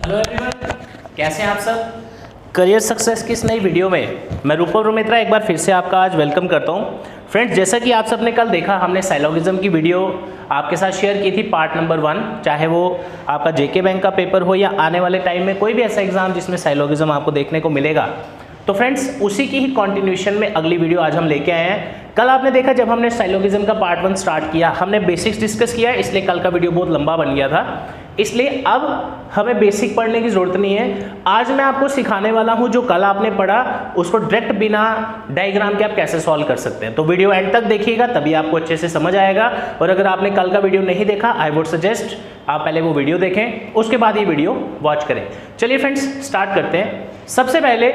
Hello everyone, कैसे हैं आप सब। करियर सक्सेस की इस नई वीडियो में मैं रूपम रोमित्रा एक बार फिर से आपका आज वेलकम करता हूं। फ्रेंड्स, जैसा कि आप सबने कल देखा, हमने साइलोगिज्म की वीडियो आपके साथ शेयर की थी, पार्ट नंबर 1। चाहे वो आपका जेके बैंक का पेपर हो या आने वाले टाइम में कोई भी ऐसा एग्जाम जिसमें साइलोगिज्म आपको देखने को मिलेगा, तो फ्रेंड्स उसी की ही कंटिन्यूशन में अगली वीडियो आज हम लेके आए हैं। कल आपने देखा जब हमने साइलोगिज्म का पार्ट 1 स्टार्ट किया, हमने बेसिक्स डिस्कस किया, इसलिए कल का वीडियो बहुत लंबा बन गया था। इसलिए अब हमें बेसिक पढ़ने की जरूरत नहीं है। आज मैं आपको सिखाने वाला हूं जो कल आपने पढ़ा उसको डायरेक्ट बिना डायग्राम के आप कैसे सॉल्व कर सकते हैं। तो वीडियो एंड तक देखिएगा, तभी आपको अच्छे से समझ आएगा। और अगर आपने कल का वीडियो नहीं देखा, आई वुड सजेस्ट आप पहले वो वीडियो देखें, उसके बाद ये वीडियो वॉच करें। चलिए फ्रेंड्स, स्टार्ट करते हैं। सबसे पहले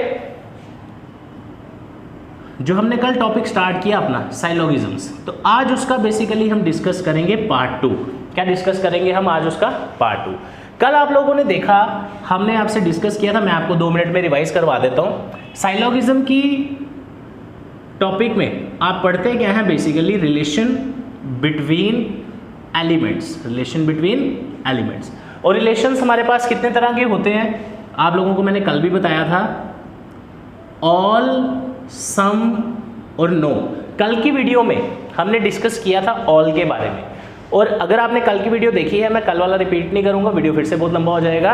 जो हमने कल टॉपिक स्टार्ट किया अपना साइलोगिज्म्स, तो आज उसका बेसिकली हम डिस्कस करेंगे पार्ट 2। क्या डिस्कस करेंगे हम आज उसका पार्ट 2। कल आप लोगों ने देखा, हमने आपसे डिस्कस किया था, मैं आपको 2 मिनट में रिवाइज करवा देता हूं। साइलोगिज्म की टॉपिक में आप पढ़ते क्या है, basically relation between elements. Relation between elements, और रिलेशंस हमारे पास कितने तरह के होते हैं आप लोगों को मैंने कल भी बताया था, ऑल, सम और नो। कल की वीडियो में हमने डिस्कस किया था ऑल के बारे में, और अगर आपने कल की वीडियो देखी है, मैं कल वाला रिपीट नहीं करूंगा, वीडियो फिर से बहुत लंबा हो जाएगा।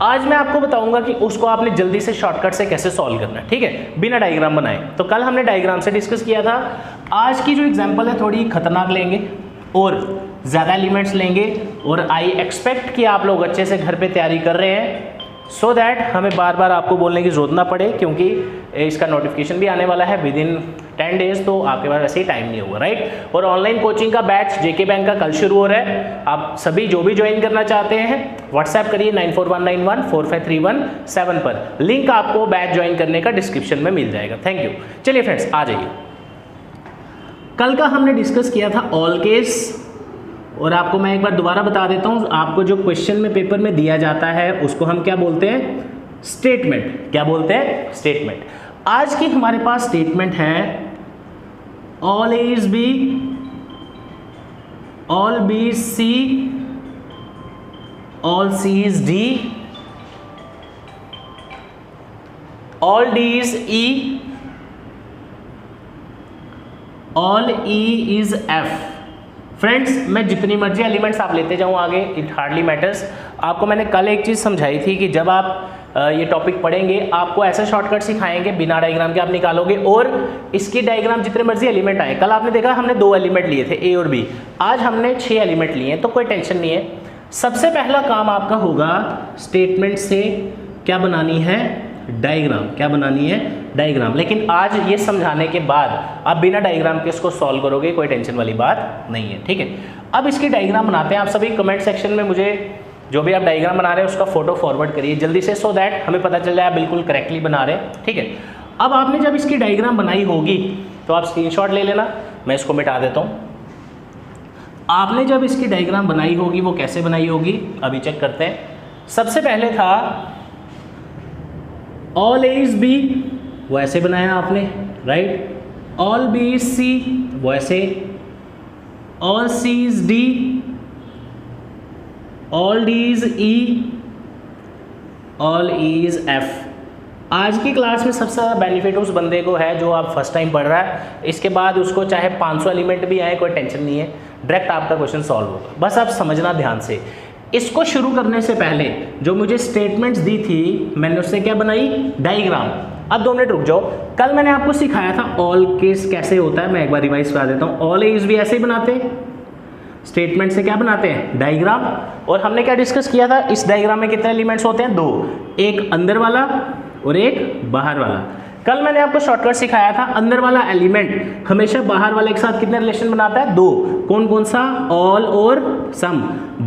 आज मैं आपको बताऊंगा कि उसको आपने जल्दी से शॉर्टकट से कैसे सॉल्व करना है, ठीक है, बिना डायग्राम बनाए। तो कल हमने डायग्राम से डिस्कस किया था। आज की जो एग्जाम्पल है थोड़ी खतरनाक लेंगे और ज़्यादा एलिमेंट्स लेंगे, और आई एक्सपेक्ट कि आप लोग अच्छे से घर पर तैयारी कर रहे हैं, सो दैट हमें बार बार आपको बोलने की जरूरत ना पड़े, क्योंकि इसका नोटिफिकेशन भी आने वाला है विद इन 10 डेज, तो आपके पास वैसे ही टाइम नहीं होगा, राइट। और ऑनलाइन कोचिंग का बैच जेके बैंक का कल शुरू हो रहा है। आप सभी जो भी ज्वाइन करना चाहते हैं व्हाट्सएप करिए 9419145317 पर। लिंक आपको बैच ज्वाइन करने का डिस्क्रिप्शन में मिल जाएगा। Thank you. चलिए फ्रेंड्स, आ जाइए। कल का हमने डिस्कस किया था ऑल केस, और आपको मैं एक बार दोबारा बता देता हूं, आपको जो क्वेश्चन में पेपर में दिया जाता है उसको हम क्या बोलते हैं, स्टेटमेंट। क्या बोलते हैं, स्टेटमेंट। आज की हमारे पास स्टेटमेंट है all A is B, all B is C, all C is D, all D is E, all E is F. Friends, मैं जितनी मर्जी एलिमेंट्स आप लेते जाऊँ आगे, इट हार्डली मैटर्स। आपको मैंने कल एक चीज़ समझाई थी कि जब आप ये टॉपिक पढ़ेंगे, आपको ऐसे शॉर्टकट सिखाएंगे बिना डायग्राम के आप निकालोगे, और इसकी डायग्राम जितने मर्जी एलिमेंट आए। कल आपने देखा हमने 2 एलिमेंट लिए थे, ए और बी। आज हमने 6 एलिमेंट लिए हैं, तो कोई टेंशन नहीं है। सबसे पहला काम आपका होगा स्टेटमेंट से क्या बनानी है, डायग्राम। क्या बनानी है, डायग्राम। लेकिन आज ये समझाने के बाद आप बिना डायग्राम के इसको सॉल्व करोगे, कोई टेंशन वाली बात नहीं है, ठीक है। अब इसकी डायग्राम बनाते हैं। आप सभी कमेंट सेक्शन में मुझे जो भी आप डायग्राम बना रहे हैं उसका फोटो फॉरवर्ड करिए जल्दी से, सो दैट हमें पता चल जाए आप बिल्कुल करेक्टली बना रहे हैं, ठीक है। अब आपने जब इसकी डायग्राम बनाई होगी तो आप स्क्रीनशॉट ले लेना, मैं इसको मिटा देता हूँ। आपने जब इसकी डायग्राम बनाई होगी, वो कैसे बनाई होगी अभी चेक करते हैं। सबसे पहले था ऑल ए इज बी, वो ऐसे बनाया आपने, right. All B is C, वो ऐसे। All C is D, all D is E, all E is F. आज की क्लास में सबसे ज़्यादा बेनिफिट उस बंदे को है जो आप फर्स्ट टाइम पढ़ रहा है। इसके बाद उसको चाहे 500 एलिमेंट भी आए, कोई टेंशन नहीं है, डायरेक्ट आपका क्वेश्चन सॉल्व होगा। बस आप समझना ध्यान से। इसको शुरू करने से पहले जो मुझे स्टेटमेंट्स दी थी, मैंने उससे क्या बनाई, डायग्राम। अब 2 मिनट रुक जाओ। कल मैंने आपको सिखाया था ऑल केस कैसे होता है, मैं एक बार रिवाइज करा देता हूँ। ऑल एज भी ऐसे ही बनाते हैं, स्टेटमेंट से क्या बनाते हैं, डायग्राम। और हमने क्या डिस्कस किया था, इस डायग्राम में कितने एलिमेंट्स होते हैं, 2, एक अंदर वाला और एक बाहर वाला। कल मैंने आपको शॉर्टकट सिखाया था, अंदर वाला एलिमेंट हमेशा बाहर वाले के साथ कितने रिलेशन बनाता है, 2। कौन कौन सा, ऑल और सम।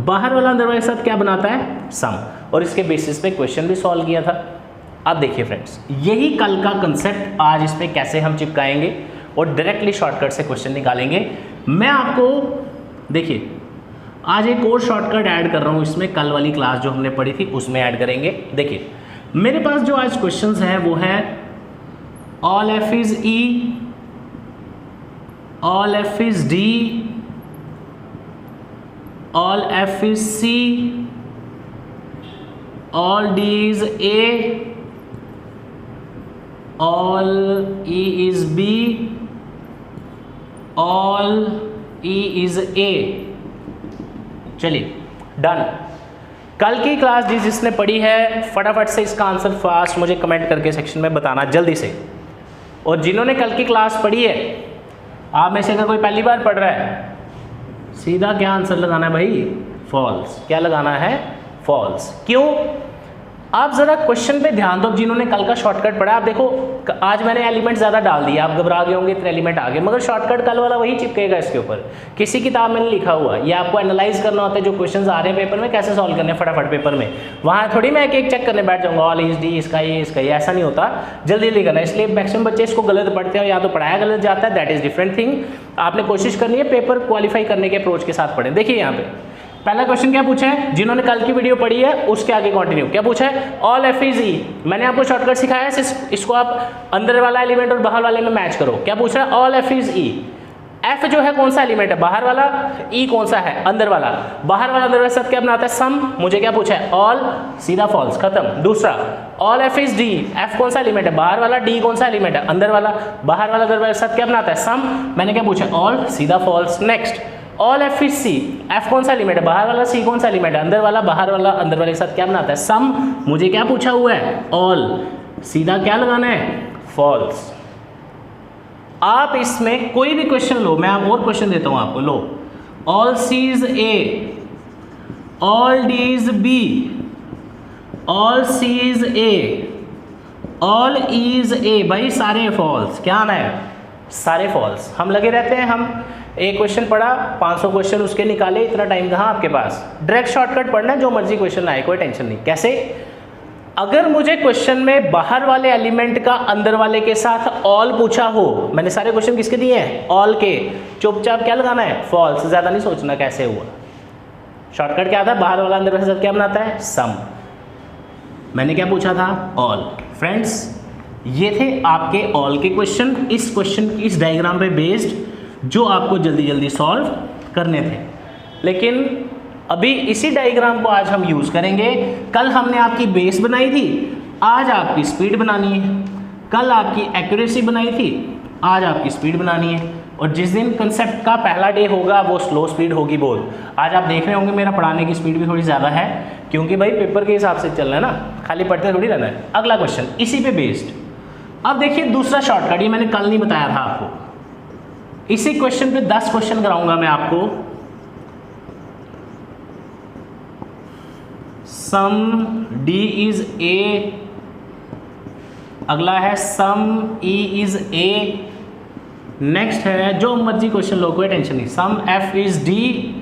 बाहर वाला अंदर वाले के साथ क्या बनाता है, सम। और इसके बेसिस पे क्वेश्चन भी सॉल्व किया था। अब देखिए फ्रेंड्स, यही कल का कंसेप्ट आज इस पे कैसे हम चिपकाएंगे और डायरेक्टली शॉर्टकट से क्वेश्चन निकालेंगे। मैं आपको देखिए आज एक और शॉर्टकट ऐड कर रहा हूँ इसमें, कल वाली क्लास जो हमने पढ़ी थी उसमें ऐड करेंगे। देखिए मेरे पास जो आज क्वेश्चंस हैं वो है all F is E, all F is D, all F is C, all D is A, all E is B, all E is A. चलिए डन। कल की क्लास जिसने पढ़ी है फटाफट से इसका आंसर फास्ट मुझे कमेंट करके सेक्शन में बताना जल्दी से। और जिन्होंने कल की क्लास पढ़ी है, आप में से अगर कोई पहली बार पढ़ रहा है, सीधा क्या आंसर लगाना है भाई? फॉल्स। क्या लगाना है? फॉल्स। क्यों? आप ज़रा क्वेश्चन पे ध्यान दो। जिन्होंने कल का शॉर्टकट पढ़ा, आप देखो आज मैंने एलिमेंट ज़्यादा डाल दिया, आप घबरा गए होंगे इतने एलिमेंट आ गए, मगर शॉर्टकट कल वाला वही चिपकेगा इसके ऊपर। किसी किताब में नहीं लिखा हुआ। ये आपको एनालाइज करना होता है जो क्वेश्चन आ रहे हैं पेपर में, कैसे सॉल्व करने फटाफट पेपर में। वहाँ थोड़ी मैं एक एक चेक करने बैठ जाऊँगा, ऑल इज डी, इसका ये ऐसा नहीं होता। जल्दी जल्दी करना। इसलिए मैक्सिमम बच्चे इसको गलत पढ़ते हैं, या तो पढ़ाया गलत जाता है, दैट इज़ डिफरेंट थिंग। आपने कोशिश करनी है पेपर क्वालिफाई करने के अप्रोच के साथ पढ़ें। देखिए यहाँ पे पहला क्वेश्चन क्या पूछा है, जिन्होंने कल की वीडियो पढ़ी है उसके आगे कंटिन्यू। क्या पूछा है? ऑल एफ इज ई। मैंने आपको शॉर्टकट सिखाया है, इसको आप अंदर वाला एलिमेंट और बाहर वाले में मैच करो। क्या पूछ रहा है? All F is E. F जो है कौन सा एलिमेंट है? बाहर वाला। ई कौन सा है? अंदर वाला। बाहर वाला अंदर वाला साथ क्या बनाता है? सम। मुझे क्या पूछा है? ऑल। सीधा फॉल्स, खत्म। दूसरा, all F is D. F कौन सा एलिमेंट है? बाहर वाला। डी कौन सा एलिमेंट है? अंदर वाला। बाहर वाला अंदर वाले साथ क्या बनाता है? सम। मैंने क्या पूछा? ऑल। सीधा false. Next, all F is C. F कौन सा एलिमेंट है? बाहर वाला। सी कौन सा एलिमेंट है? अंदर वाला। बाहर वाला अंदर वाले के साथ क्या बनाता है? सम। मुझे क्या पूछा हुआ है? ऑल। सीधा क्या लगाना है? फॉल्स। आप इसमें कोई भी क्वेश्चन लो, मैं और क्वेश्चन देता हूं आपको। लो, all C is A, all D is B, all C is A, all E is A. भाई सारे फॉल्स। क्या आना है? सारे फॉल्स। हम लगे रहते हैं, हम एक क्वेश्चन पढ़ा, 500 क्वेश्चन उसके निकाले, इतना टाइम कहाँ आपके पास? डायरेक्ट शॉर्टकट पढ़ना है, जो मर्जी क्वेश्चन आए, कोई टेंशन नहीं। कैसे? अगर मुझे क्वेश्चन में बाहर वाले एलिमेंट का अंदर वाले के साथ ऑल पूछा हो, मैंने सारे क्वेश्चन किसके दिए हैं? ऑल के। चुपचाप क्या लगाना है? फॉल्स। ज़्यादा नहीं सोचना कैसे हुआ। शॉर्टकट क्या था? बाहर वाला अंदर वाले के साथ क्या बनाता है? सम। मैंने क्या पूछा था? ऑल। फ्रेंड्स, ये थे आपके ऑल के क्वेश्चन। इस डायग्राम पे बेस्ड जो आपको जल्दी जल्दी सॉल्व करने थे। लेकिन अभी इसी डायग्राम को आज हम यूज़ करेंगे। कल हमने आपकी बेस बनाई थी, आज आपकी स्पीड बनानी है। कल आपकी एक्यूरेसी बनाई थी, आज आपकी स्पीड बनानी है। और जिस दिन कंसेप्ट का पहला डे होगा वो स्लो स्पीड होगी बहुत। आज आप देख रहे होंगे मेरा पढ़ाने की स्पीड भी थोड़ी ज़्यादा है, क्योंकि भाई पेपर के हिसाब से चल रहा है ना, खाली पढ़ते थोड़ी रहना है। अगला क्वेश्चन इसी पे बेस्ड। अब देखिए दूसरा शॉर्टकट, ये मैंने कल नहीं बताया था आपको। इसी क्वेश्चन पे 10 क्वेश्चन कराऊंगा मैं आपको। सम डी इज ए, अगला है सम ई इज ए, नेक्स्ट है जो मर्जी क्वेश्चन लो, कोई टेंशन नहीं। Some F is D,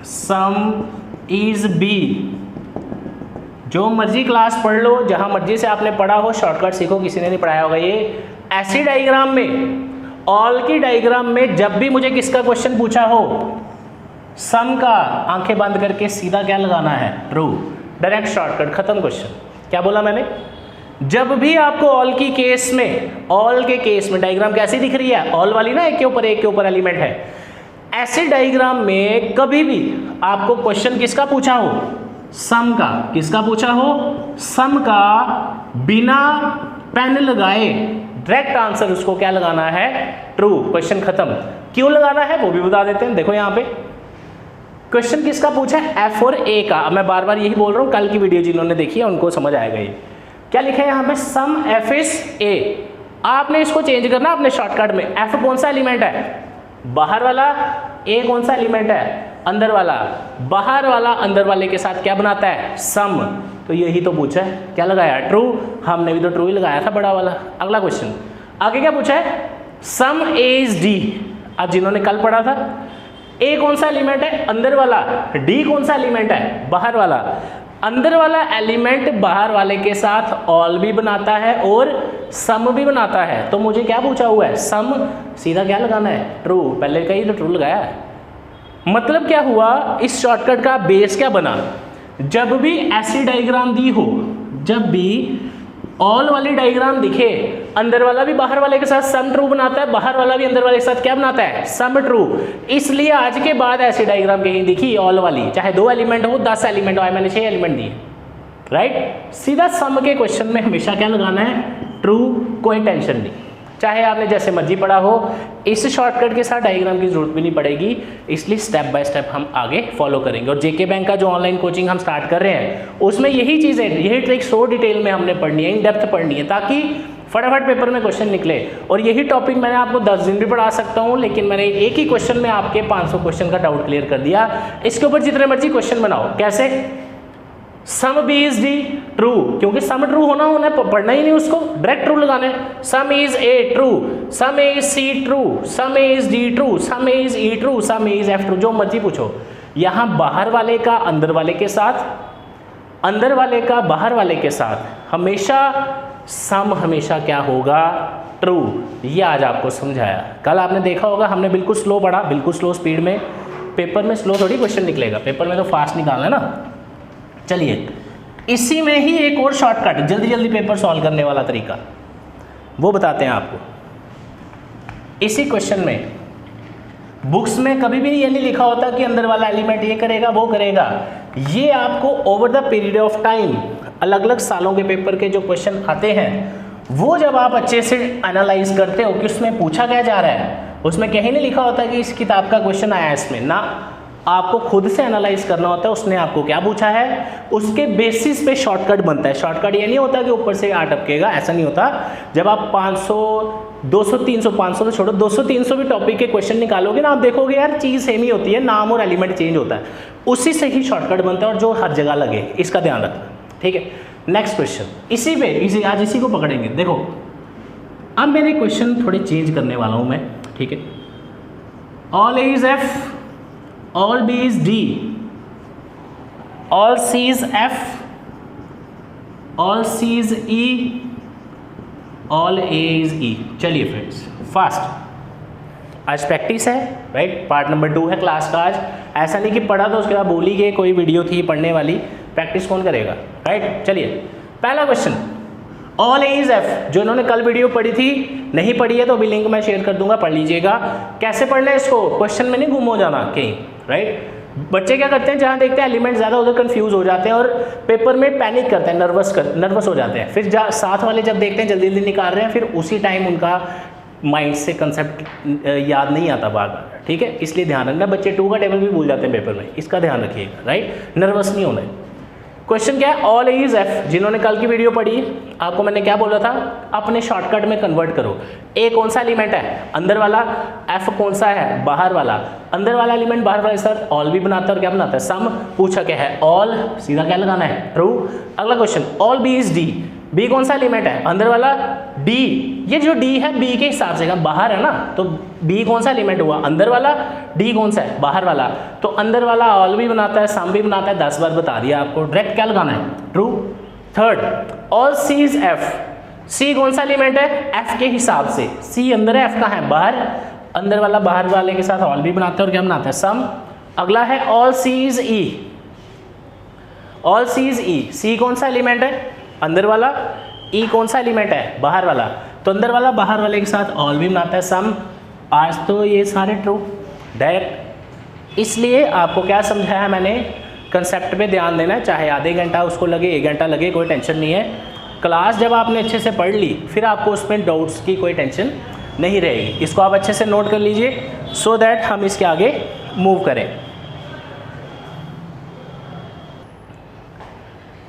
some is B. जो मर्जी क्लास पढ़ लो, जहां मर्जी से आपने पढ़ा हो, शॉर्टकट सीखो, किसी ने नहीं पढ़ाया होगा ये। ऐसी डायग्राम में, ऑल की डायग्राम में जब भी मुझे किसका क्वेश्चन पूछा हो, सम का, आंखें बंद करके सीधा क्या लगाना है? ट्रू। डायरेक्ट शॉर्टकट, खत्म क्वेश्चन। क्या बोला मैंने? जब भी आपको ऑल की केस में, ऑल के केस में डायग्राम कैसी दिख रही है? ऑल वाली ना, एक के ऊपर एलिमेंट है। ऐसे डायग्राम में कभी भी आपको क्वेश्चन किसका पूछा हो? सम का। किसका पूछा हो? सम का। बिना पेन लगाए डायरेक्ट आंसर उसको क्या लगाना है? ट्रू। क्वेश्चन खत्म। क्यों लगाना है वो भी बता देते हैं। देखो यहाँ पे क्वेश्चन किसका पूछा है? एफ और ए का। मैं बार बार यही बोल रहा हूँ, कल की वीडियो जिन्होंने देखी है उनको समझ आएगा ये। क्या लिखा है यहाँ पे? सम एफ इज ए। आपने इसको चेंज करना अपने शॉर्टकट में। एफ कौन सा एलिमेंट है? बाहर वाला। ए कौन सा एलिमेंट है? अंदर वाला। बाहर वाला अंदर वाले के साथ क्या बनाता है? सम। तो यही तो पूछा है। क्या लगाया? ट्रू। हमने भी तो ट्रू ही लगाया था, बड़ा वाला। अगला क्वेश्चन आगे क्या पूछा है? सम ए इज डी। अब जिन्होंने कल पढ़ा था, ए कौन सा एलिमेंट है? अंदर वाला। डी कौन सा एलिमेंट है? बाहर वाला। अंदर वाला एलिमेंट बाहर वाले के साथ ऑल भी बनाता है और सम भी बनाता है। तो मुझे क्या पूछा हुआ है? सम। सीधा क्या लगाना है? ट्रू। पहले का ही तो ट्रू लगाया है। मतलब क्या हुआ? इस शॉर्टकट का बेस क्या बना? जब भी ऐसी डायग्राम दी हो, जब भी ऑल वाली डायग्राम दिखे, अंदर वाला भी बाहर वाले के साथ सम ट्रू बनाता है, बाहर वाला भी अंदर वाले के साथ क्या बनाता है? Some true. इसलिए आज के बाद ऐसी डायग्राम कहीं दिखी ऑल वाली, चाहे 2 एलिमेंट हो, 10 एलिमेंट हो, मैंने 6 एलिमेंट दिए, राइट। सीधा सम के क्वेश्चन में हमेशा क्या लगाना है, ट्रू, कोई टेंशन नहीं, चाहे आपने जैसे मर्जी पढ़ा हो, इस शॉर्टकट के साथ डायग्राम की जरूरत भी नहीं पड़ेगी, इसलिए स्टेप बाय स्टेप हम आगे फॉलो करेंगे। और जेके बैंक का जो ऑनलाइन कोचिंग हम स्टार्ट कर रहे हैं उसमें यही चीज़ें, यही ट्रिक 100 डिटेल में हमने पढ़नी है, इन डेप्थ पढ़नी है, ताकि फटाफट पेपर में क्वेश्चन निकले। और यही टॉपिक मैंने आपको 10 दिन भी पढ़ा सकता हूँ, लेकिन मैंने एक ही क्वेश्चन में आपके 500 क्वेश्चन का डाउट क्लियर कर दिया। इसके ऊपर जितने मर्जी क्वेश्चन बनाओ, कैसे, some B is D true, क्योंकि सम ट्रू होना है, पढ़ना ही नहीं उसको, डायरेक्ट ट्रू लगाना है। Some is A true, some is C true, some is D true, some is E true, some is F true, जो मर्जी पूछो। यहाँ बाहर वाले का अंदर वाले के साथ, अंदर वाले का बाहर वाले के साथ हमेशा सम हमेशा क्या होगा, ट्रू। ये आज आपको समझाया। कल आपने देखा होगा हमने बिल्कुल स्लो पढ़ा, बिल्कुल स्लो स्पीड में। पेपर में स्लो थोड़ी क्वेश्चन निकलेगा, पेपर में तो फास्ट निकालना है ना। चलिए, इसी में ही एक और शॉर्टकट, जल्दी जल्दी पेपर सॉल्व करने वाला तरीका वो बताते हैं आपको। इसी क्वेश्चन में बुक्स में कभी भी ये नहीं लिखा होता कि अंदर वाला एलिमेंट ये करेगा वो करेगा। ये आपको over the period of time, अलग अलग सालों के पेपर के जो क्वेश्चन आते हैं वो जब आप अच्छे से एनालाइज करते हो कि उसमें पूछा क्या जा रहा है, उसमें कहीं नहीं लिखा होता कि इस किताब का क्वेश्चन आया है इसमें, ना, आपको खुद से एनालाइज करना होता है उसने आपको क्या पूछा है, उसके बेसिस पे शॉर्टकट बनता है। शॉर्टकट ये नहीं होता कि ऊपर से अटकेगा, ऐसा नहीं होता। जब आप 500 200 300 500 तो छोड़ो, 200 300 भी टॉपिक के क्वेश्चन निकालोगे ना, आप देखोगे यार चीज़ सेम ही होती है, नाम और एलिमेंट चेंज होता है, उसी से ही शॉर्टकट बनता है और जो हर जगह लगे, इसका ध्यान रखना, ठीक है। नेक्स्ट क्वेश्चन, इसी पे आज इसी को पकड़ेंगे। देखो अब मेरे क्वेश्चन थोड़े चेंज करने वाला हूँ मैं, ठीक है। All A is F, all B is D, all C is F, all C is E, all A is E. चलिए फ्रेंड्स, फास्ट, आज प्रैक्टिस है, राइट। पार्ट नंबर 2 है क्लास का आज। ऐसा नहीं कि पढ़ा तो उसके बाद बोली गए कोई वीडियो थी पढ़ने वाली, प्रैक्टिस कौन करेगा, राइट। चलिए, पहला question, all A is F, जो इन्होंने कल वीडियो पढ़ी थी, नहीं पढ़ी है तो अभी लिंक मैं शेयर कर दूंगा, पढ़ लीजिएगा। कैसे पढ़ना है इसको, क्वेश्चन में नहीं गुम हो जाना कहीं, राइट। बच्चे क्या करते हैं, जहाँ देखते हैं एलिमेंट ज़्यादा उधर कंफ्यूज हो जाते हैं और पेपर में पैनिक करते हैं, नर्वस हो जाते हैं। फिर साथ वाले जब देखते हैं जल्दी जल्दी निकाल रहे हैं, फिर उसी टाइम उनका माइंड से कंसेप्ट याद नहीं आता बार बार, ठीक है। इसलिए ध्यान रखना, बच्चे 2 का टेबल भी भूल जाते हैं पेपर में, इसका ध्यान रखिएगा, राइट। नर्वस नहीं होना है। क्वेश्चन क्या है, ऑल ए इज एफ, जिन्होंने कल की वीडियो पढ़ी आपको मैंने क्या बोला था, अपने शॉर्टकट में कन्वर्ट करो। ए कौन सा एलिमेंट है, अंदर वाला, एफ कौन सा है, बाहर वाला। अंदर वाला एलिमेंट बाहर वाले साथ ऑल भी बनाता है और क्या बनाता है, सम। पूछा क्या है, ऑल, सीधा क्या लगाना है, ट्रू। अगला question, all B is D, B कौन सा एलिमेंट है, अंदर वाला, डी। ये जो डी है बी के हिसाब से बाहर है ना, तो बी कौन सा एलिमेंट हुआ, अंदर वाला, डी कौन सा है, बाहर वाला। तो अंदर वाला ऑल भी बनाता है, सम भी बनाता है, 10 बार बता दिया आपको, डायरेक्ट क्या लगाना है, true. Third, all C is F, C कौन सा एलिमेंट है, एफ के हिसाब से, सी अंदर है, एफ का है बाहर, अंदर वाला बाहर वाले के साथ ऑल भी बनाता है और क्या बनाता है, सम। अगला है all C is E, all C is E, C कौन सा एलिमेंट है, अंदर वाला, ई कौन सा एलिमेंट है, बाहर वाला। तो अंदर वाला बाहर वाले के साथ ऑल भी बनाता है, सम। आज तो ये सारे ट्रू डायरेक्ट। इसलिए आपको क्या समझाया मैंने, कंसेप्ट पे ध्यान देना है, चाहे आधे घंटा उसको लगे, 1 घंटा लगे, कोई टेंशन नहीं है। क्लास जब आपने अच्छे से पढ़ ली, फिर आपको उसमें डाउट्स की कोई टेंशन नहीं रहेगी। इसको आप अच्छे से नोट कर लीजिए, सो दैट हम इसके आगे मूव करें।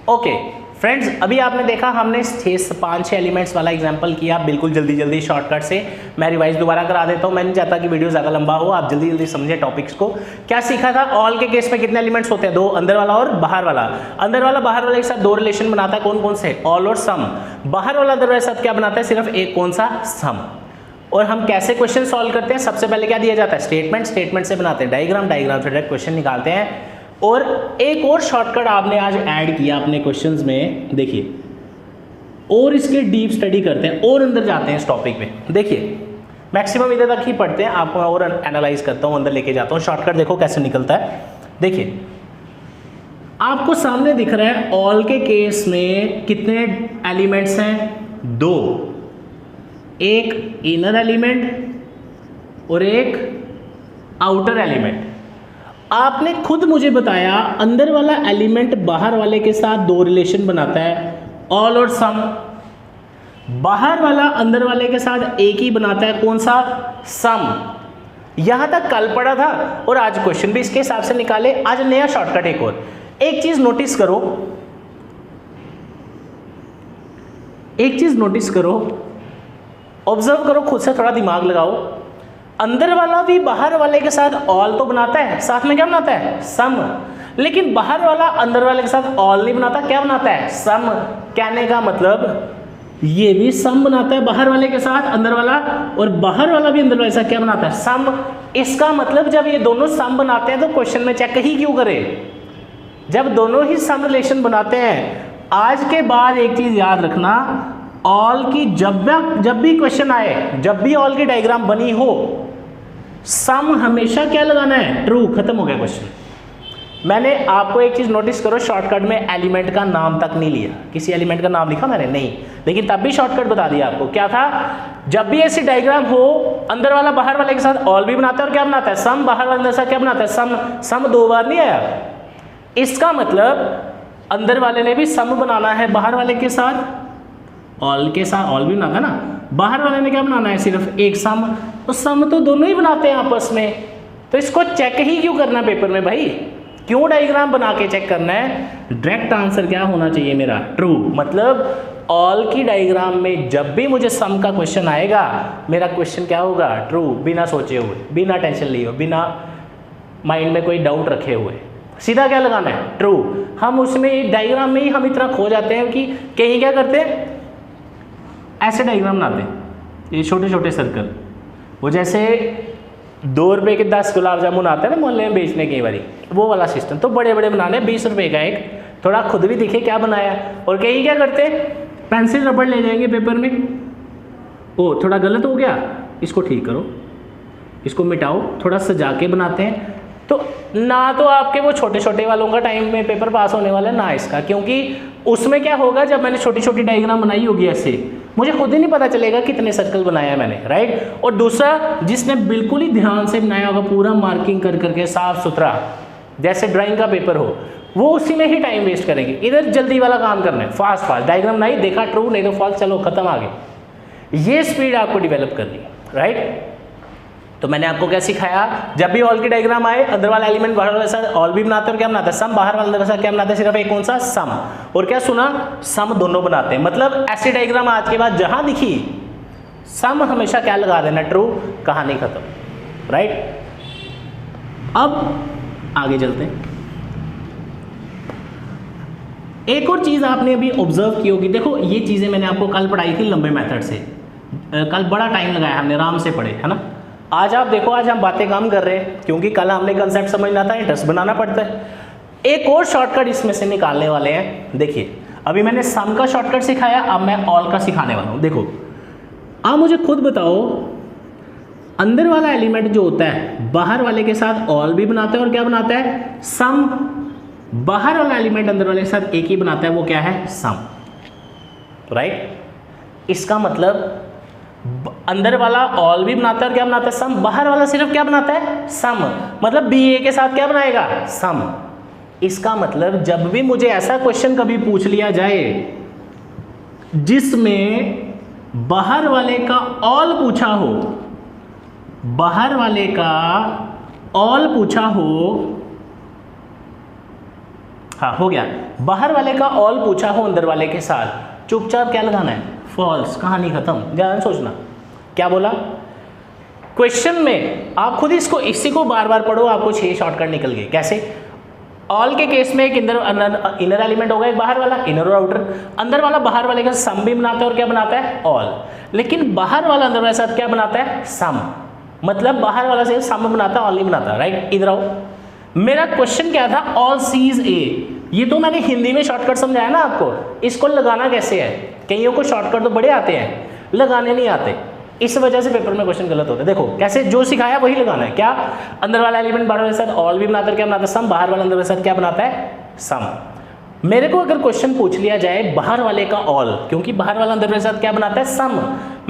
ओके फ्रेंड्स, अभी आपने देखा हमने 5-6 एलिमेंट्स वाला एग्जांपल किया, बिल्कुल जल्दी जल्दी शॉर्टकट से। मैं रिवाइज दोबारा करा देता हूँ, मैं नहीं चाहता कि वीडियो ज़्यादा लंबा हो, आप जल्दी जल्दी समझे टॉपिक्स को। क्या सीखा था, ऑल के केस में कितने एलिमेंट्स होते हैं, 2, अंदर वाला और बाहर वाला। अंदर वाला बाहर वाले के साथ 2 रिलेशन बनाता है, कौन कौन से, ऑल और सम। बाहर वाला अंदर वाले के साथ क्या बनाता है, सिर्फ एक, कौन सा, सम। और हम कैसे क्वेश्चन सॉल्व करते हैं, सबसे पहले क्या दिया जाता है, स्टेटमेंट, स्टेटमेंट से बनाते हैं डायग्राम, डायग्राम से डायरेक्ट क्वेश्चन निकालते हैं। और एक और शॉर्टकट आपने आज ऐड किया अपने क्वेश्चंस में, देखिए, और इसके डीप स्टडी करते हैं और अंदर जाते हैं इस टॉपिक में। देखिए मैक्सिमम इधर तक ही पढ़ते हैं, आपको और एनालाइज करता हूँ, अंदर लेके जाता हूँ। शॉर्टकट देखो कैसे निकलता है। देखिए आपको सामने दिख रहा है, ऑल के केस में कितने एलिमेंट्स हैं, 2, एक इनर एलिमेंट और एक आउटर एलिमेंट। आपने खुद मुझे बताया अंदर वाला एलिमेंट बाहर वाले के साथ दो रिलेशन बनाता है, ऑल और सम। बाहर वाला अंदर वाले के साथ एक ही बनाता है, कौन सा? सम। यहां तक कल पढ़ा था और आज क्वेश्चन भी इसके हिसाब से निकाले। आज नया शॉर्टकट एक और। एक चीज नोटिस करो, एक चीज नोटिस करो, ऑब्जर्व करो, खुद से थोड़ा दिमाग लगाओ। अंदर वाला भी बाहर वाले के साथ ऑल तो बनाता है, साथ में क्या बनाता है? सम। लेकिन बाहर वाला अंदर वाले के साथ ऑल नहीं बनाता, क्या बनाता है? सम। कहने का मतलब ये भी सम बनाता है बाहर वाले के साथ अंदर वाला, और बाहर वाला भी अंदर वाले के साथ क्या बनाता है? सम। इसका मतलब जब ये दोनों सम बनाते हैं तो क्वेश्चन में चेक ही क्यों करें? जब दोनों ही सम रिलेशन बनाते हैं। आज के बाद एक चीज याद रखना, ऑल की जब भी क्वेश्चन आए, जब भी ऑल की डायग्राम बनी हो, सम हमेशा क्या लगाना है? ट्रू। खत्म हो गया क्वेश्चन। मैंने आपको एक चीज नोटिस करो, शॉर्टकट में एलिमेंट का नाम तक नहीं लिया। किसी एलिमेंट का नाम लिखा मैंने? नहीं। लेकिन तब भी शॉर्टकट बता दिया आपको। क्या था? जब भी ऐसी डायग्राम हो, अंदर वाला बाहर वाले के साथ ऑल भी बनाता है और क्या बनाता है? सम। बाहर वाले के साथ क्या बनाता है? सम। सम दो बार नहीं आया। इसका मतलब अंदर वाले ने भी सम बनाना है बाहर वाले के साथ, ऑल के साथ ऑल भी बनाता है ना। बाहर वाले ने क्या बनाना है? सिर्फ एक सम। तो सम तो दोनों ही बनाते हैं आपस में, तो इसको चेक ही क्यों करना पेपर में भाई? क्यों डायग्राम बना के चेक करना है? डायरेक्ट आंसर क्या होना चाहिए मेरा? ट्रू। मतलब ऑल की डायग्राम में जब भी मुझे सम का क्वेश्चन आएगा, मेरा क्वेश्चन क्या होगा? ट्रू। बिना सोचे हुए, बिना टेंशन लिए हुए, बिना माइंड में कोई डाउट रखे हुए, सीधा क्या लगाना है? ट्रू। हम उसमें डायग्राम में ही हम इतना खो जाते हैं कि कहीं क्या करते हैं, ऐसे डायग्राम बनाते हैं, ये छोटे छोटे सर्कल, वो जैसे 2 रुपए के 10 गुलाब जामुन आते हैं ना मोहल्ले में बेचने की बारी, वो वाला सिस्टम। तो बड़े बड़े बनाने, 20 रुपए का एक, थोड़ा खुद भी दिखे क्या बनाया। और कहीं क्या करते हैं, पेंसिल रबड़ ले जाएंगे पेपर में, ओ थोड़ा गलत हो गया, इसको ठीक करो, इसको मिटाओ, थोड़ा सजा के बनाते हैं। तो ना तो आपके वो छोटे छोटे वालों का टाइम में पेपर पास होने वाला है, ना इसका, क्योंकि उसमें क्या होगा, जब मैंने छोटी छोटी डायग्राम बनाई होगी ऐसे, मुझे खुद ही नहीं पता चलेगा कितने सर्कल बनाया मैंने, राइट। और दूसरा, जिसने बिल्कुल ही ध्यान से बनाया होगा, पूरा मार्किंग कर करके साफ सुथरा, जैसे ड्राइंग का पेपर हो, वो उसी में ही टाइम वेस्ट करेंगे। इधर जल्दी वाला काम करना है, फास्ट फास्ट डायग्राम नहीं देखा ट्रू, नहीं तो फॉल्स, चलो खत्म आगे। ये स्पीड आपको डेवलप करनी है, राइट। तो मैंने आपको क्या सिखाया, जब भी ऑल की डायग्राम आए, अंदर वाला एलिमेंट बाहर वाले साथ ऑल भी बनाते हैं और क्या बनाते हैं, सम। बाहर वाले अंदर साथ क्या बनाते हैं, सिर्फ एक कौन सा, सम। और क्या सुना, सम दोनों बनाते हैं। मतलब ऐसी डायग्राम आज के बाद जहां दिखी, सम हमेशा क्या लगा देना, ट्रू, कहानी खत्म, राइट। अब आगे चलते हैं। एक और चीज आपने अभी ऑब्जर्व की होगी, देखो ये चीजें मैंने आपको कल पढ़ाई थी लंबे मेथड से, कल बड़ा टाइम लगाया हमने, आराम से पढ़े, है ना। आज आप देखो, आज हम बातें कम कर रहे हैं, क्योंकि कल हमने कंसेप्ट समझना था, इंटरेस्ट बनाना पड़ता है। एक और शॉर्टकट इसमें से निकालने वाले हैं। देखिए, अभी मैंने सम का शॉर्टकट सिखाया, अब मैं ऑल का सिखाने वाला हूं। देखो, आप मुझे खुद बताओ, अंदर वाला एलिमेंट जो होता है, बाहर वाले के साथ ऑल भी बनाता है और क्या बनाता है, सम। बाहर वाला एलिमेंट अंदर वाले के साथ एक ही बनाता है, वो क्या है, सम, राइट। इसका मतलब अंदर वाला ऑल भी बनाता है और क्या बनाता है, सम। बाहर वाला सिर्फ क्या बनाता है, सम। मतलब बी ए के साथ क्या बनाएगा, सम। इसका मतलब जब भी मुझे ऐसा क्वेश्चन कभी पूछ लिया जाए जिसमें बाहर वाले का ऑल पूछा हो, बाहर वाले का ऑल पूछा हो, हाँ हो गया, बाहर वाले का ऑल पूछा हो अंदर वाले के साथ, चुपचाप क्या लगाना है, फॉल्स, कहानी खत्म। ध्यान सोचना क्या बोला क्वेश्चन में, आप खुद इसी को बार बार पढ़ो, आपको 6 शॉर्टकट निकल गए। कैसे, ऑल के केस में एक इनर एलिमेंट होगा, एक बाहर वाला, इनर और आउटर। अंदर वाला बाहर वाले का सम भी बनाता है और क्या बनाता है, ऑल। लेकिन बाहर वाला अंदर वाले साथ क्या बनाता है, सम। मतलब बाहर वाला से सम बनाता है, ऑल नहीं बनाता, राइट। इधर आओ, मेरा क्वेश्चन क्या था, ऑल सीज ए। ये तो मैंने हिंदी में शॉर्टकट समझाया ना आपको, इसको लगाना कैसे है। कईयों को शॉर्टकट तो बड़े आते हैं, लगाने नहीं आते, इस वजह से पेपर में क्वेश्चन गलत होता है। देखो कैसे, जो सिखाया वही लगाना है। क्या, अंदर वाला एलिमेंट बाहर वाले साथ ऑल भी बनाता है, क्या बनाता है, सम। बाहर वाला अंदर वाले साथ क्या बनाता है, सम। मेरे को अगर क्वेश्चन पूछ लिया जाए बाहर वाले का ऑल, क्योंकि बाहर वाला अंदर वाले साथ क्या बनाता है, सम।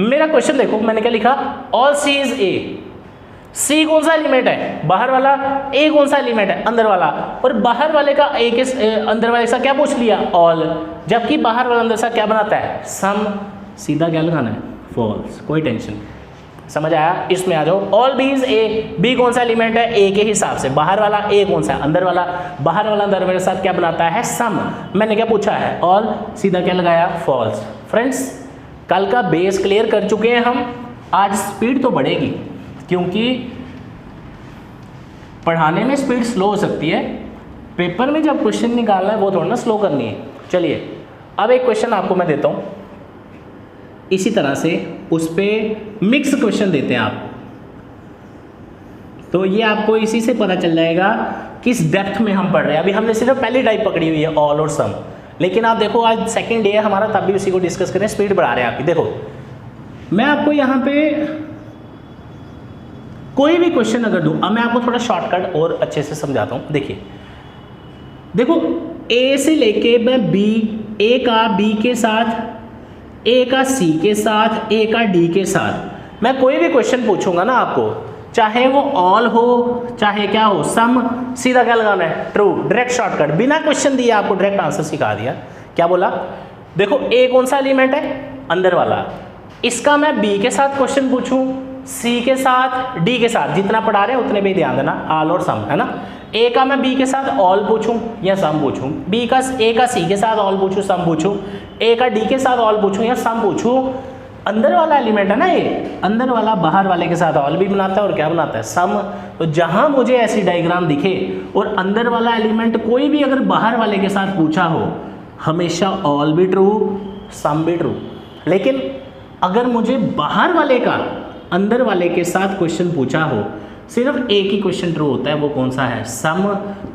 मेरा क्वेश्चन देखो मैंने क्या लिखा, ऑल सी इज ए। सी कौन सा एलिमेंट है, बाहर वाला, ए कौन सा एलिमेंट है, अंदर वाला, और बाहर वाले का ए के अंदर वाले का क्या पूछ लिया, ऑल, जबकि बाहर वाला अंदर सा क्या बनाता है, सम, सीधा क्या लगाना है, फॉल्स, कोई टेंशन। समझ आया, इसमें आ जाओ, all B is A, B कौन सा एलिमेंट है, ए के हिसाब से, बाहर वाला ए कौन सा है, अंदर वाला, बाहर वाला अंदर वाले के साथ क्या बनाता है, सम, मैंने क्या पूछा है, ऑल, सीधा क्या लगाया, फॉल्स। फ्रेंड्स कल का बेस क्लियर कर चुके हैं हम, आज स्पीड तो बढ़ेगी क्योंकि पढ़ाने में स्पीड स्लो हो सकती है, पेपर में जब क्वेश्चन निकालना है वो थोड़ा ना स्लो करनी है। चलिए अब एक क्वेश्चन आपको मैं देता हूँ, इसी तरह से उस पर मिक्स क्वेश्चन देते हैं आप, तो ये आपको इसी से पता चल जाएगा किस डेप्थ में हम पढ़ रहे हैं। अभी हमने सिर्फ पहली टाइप पकड़ी हुई है, ऑल और सम, लेकिन आप देखो आज सेकंड डे है हमारा, तब भी उसी को डिस्कस करें, स्पीड बढ़ा रहे हैं आपकी। देखो मैं आपको यहाँ पे कोई भी क्वेश्चन अगर दूँ, अब मैं आपको थोड़ा शॉर्टकट और अच्छे से समझाता हूँ। देखिए देखो ए से लेके मैं बी, ए का बी के साथ, ए का सी के साथ, ए का डी के साथ, मैं कोई भी क्वेश्चन पूछूंगा ना आपको, चाहे वो ऑल हो चाहे क्या हो, सम, सीधा क्या लगाना है, ट्रू, डायरेक्ट शॉर्टकट, बिना क्वेश्चन दिए आपको डायरेक्ट आंसर सिखा दिया। क्या बोला, देखो ए कौन सा एलिमेंट है, अंदर वाला, इसका मैं बी के साथ क्वेश्चन पूछूं, सी के साथ, डी के साथ, जितना पढ़ा रहे हैं उतने पे ध्यान देना, ऑल और सम, है ना। ए का मैं बी के साथ ऑल पूछूं या सम पूछूं, बी का ए का सी के साथ ऑल पूछूं सम पूछूं, ए का डी के साथ ऑल पूछूं या सम पूछूं, अंदर वाला एलिमेंट है ना ये, अंदर वाला बाहर वाले के साथ ऑल भी बनाता है और क्या बनाता है, सम। तो जहां मुझे ऐसी डायग्राम दिखे और अंदर वाला एलिमेंट कोई भी अगर बाहर वाले के साथ पूछा हो, हमेशा ऑल भी ट्रू, सम भी ट्रू। लेकिन अगर मुझे बाहर वाले का अंदर वाले के साथ क्वेश्चन पूछा हो, सिर्फ एक ही क्वेश्चन ट्रू होता है, वो कौन सा है, सम,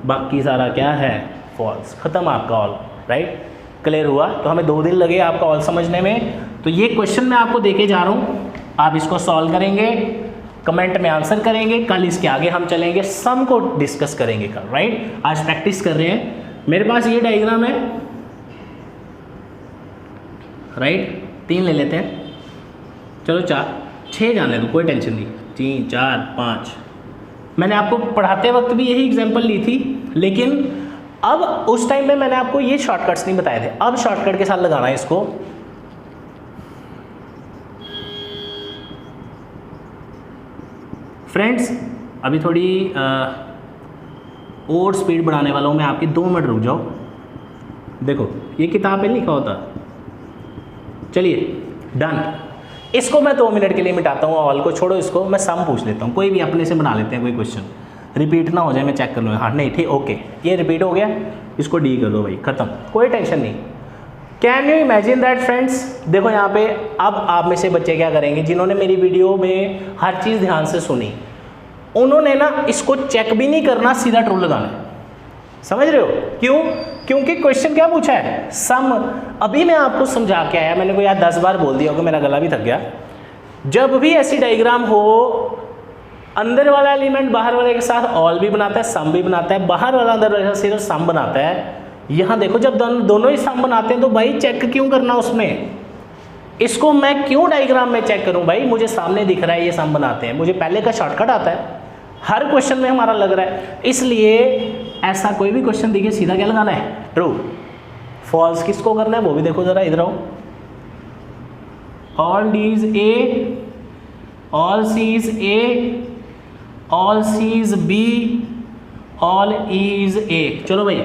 बाकी सारा क्या है, फॉल्स। खत्म आपका ऑल, राइट, क्लियर हुआ। तो हमें 2 दिन लगे आपका ऑल समझने में। तो ये क्वेश्चन मैं आपको देके जा रहा हूँ, आप इसको सॉल्व करेंगे, कमेंट में आंसर करेंगे, कल इसके आगे हम चलेंगे, सम को डिस्कस करेंगे कल, राइट। आज प्रैक्टिस कर रहे हैं। मेरे पास ये डायग्राम है, राइट, 3 ले लेते हैं, चलो 4, 6 जाने दो, कोई टेंशन नहीं, 3, 4, 5। मैंने आपको पढ़ाते वक्त भी यही एग्जांपल ली थी, लेकिन अब उस टाइम में मैंने आपको ये शॉर्टकट्स नहीं बताए थे, अब शॉर्टकट के साथ लगाना है इसको। फ्रेंड्स अभी थोड़ी और स्पीड बढ़ाने वाला हूँ मैं आपकी, 2 मिनट रुक जाओ। देखो ये किताब पे लिखा होता, चलिए डन। इसको मैं 2 मिनट के लिए मिटाता हूँ, ऑल को छोड़ो, इसको मैं सम पूछ लेता हूँ, कोई भी अपने से बना लेते हैं कोई क्वेश्चन, रिपीट ना हो जाए, मैं चेक कर लूँगा। हाँ नहीं ठीक, ओके, ये रिपीट हो गया, इसको डी कर दो भाई, खत्म, कोई टेंशन नहीं। Can you imagine that friends, देखो यहाँ पे अब आप में से बच्चे क्या करेंगे, जिन्होंने मेरी वीडियो में हर चीज़ ध्यान से सुनी, उन्होंने ना इसको चेक भी नहीं करना, सीधा ट्रू लगाना। समझ रहे हो क्यों? क्योंकि क्वेश्चन क्या पूछा है, सम। अभी मैं आपको समझा के आया, मैंने को यार 10 बार बोल दिया होगा, मेरा गला भी थक गया। जब भी ऐसी डायग्राम हो, अंदर वाला एलिमेंट बाहर वाले के साथ ऑल भी बनाता है, सम भी बनाता है, बाहर वाला अंदर वाले के साथ सिर्फ सम बनाता है। यहाँ देखो जब दोनों ही सम बनाते हैं तो भाई चेक क्यों करना उसमें, इसको मैं क्यों डायग्राम में चेक करूं भाई, मुझे सामने दिख रहा है ये सम बनाते हैं, मुझे पहले का शॉर्टकट आता है, हर क्वेश्चन में हमारा लग रहा है। इसलिए ऐसा कोई भी क्वेश्चन दिखे सीधा क्या लगाना है, ट्रू। फॉल्स किसको करना है वो भी देखो जरा, इधर आओ। All D is A, all C is A, all C is B, all E is A. चलो भाई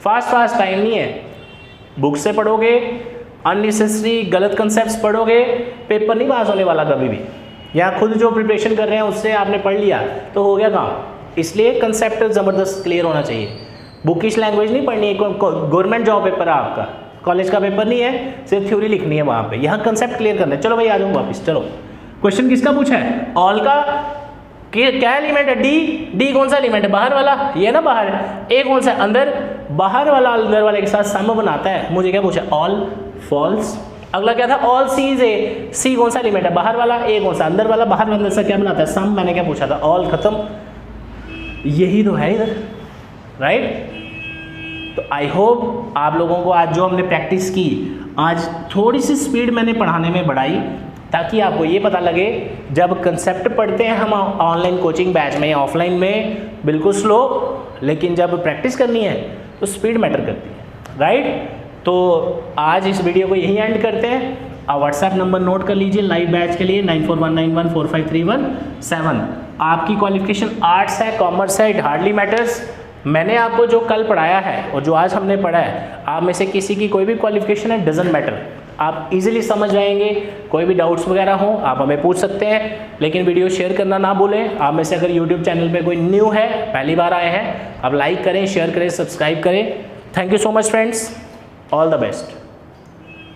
फास्ट टाइम नहीं है, बुक से पढ़ोगे, अननेसेसरी गलत कंसेप्ट्स पढ़ोगे, पेपर नहीं पास होने वाला कभी भी। या खुद जो प्रिपरेशन कर रहे हैं उससे आपने पढ़ लिया तो हो गया काम। इसलिए कंसेप्ट ज़बरदस्त क्लियर होना चाहिए, बुकिश लैंग्वेज नहीं पढ़नी है। गवर्नमेंट जॉब पेपर है आपका, कॉलेज का पेपर नहीं है, सिर्फ थ्योरी लिखनी है वहाँ पे, यहाँ कंसेप्ट क्लियर करना है। चलो भाई आ जाओ वापस, चलो क्वेश्चन किसका पूछा है, ऑल का क्या एलिमेंट है, डी कौन सा एलिमेंट है, बाहर वाला, ये ना बाहर, ए कौन सा अंदर, बाहर वाला अंदर वाले के साथ सम बनाता है। मुझे क्या पूछा, ऑल, फॉल्स। अगला क्या था, ऑल सी इज ए, सी कौन सा एलिमेंट है, बाहर वाला, ए कौन सा अंदर वाला, बाहर वाला से क्या बनाता है, सम। मैंने क्या पूछा था, ऑल, खत्म। यही तो है इधर, राइट। तो आई होप आप लोगों को आज जो हमने प्रैक्टिस की, आज थोड़ी सी स्पीड मैंने पढ़ाने में बढ़ाई, ताकि आपको ये पता लगे जब कंसेप्ट पढ़ते हैं हम ऑनलाइन कोचिंग बैच में या ऑफलाइन में बिल्कुल स्लो, लेकिन जब प्रैक्टिस करनी है तो स्पीड मैटर करती है, राइट। तो आज इस वीडियो को यहीं एंड करते हैं। आप व्हाट्सएप नंबर नोट कर लीजिए लाइव बैच के लिए 9419145317। आपकी क्वालिफिकेशन आर्ट्स है, कॉमर्स है, इट हार्डली मैटर्स। मैंने आपको जो कल पढ़ाया है और जो आज हमने पढ़ा है, आप में से किसी की कोई भी क्वालिफिकेशन है, डजंट मैटर, आप इजीली समझ जाएंगे। कोई भी डाउट्स वगैरह हो आप हमें पूछ सकते हैं, लेकिन वीडियो शेयर करना ना भूलें। आप में से अगर यूट्यूब चैनल पे कोई न्यू है, पहली बार आए हैं, आप लाइक करें, शेयर करें, सब्सक्राइब करें। Thank you so much friends, all the best.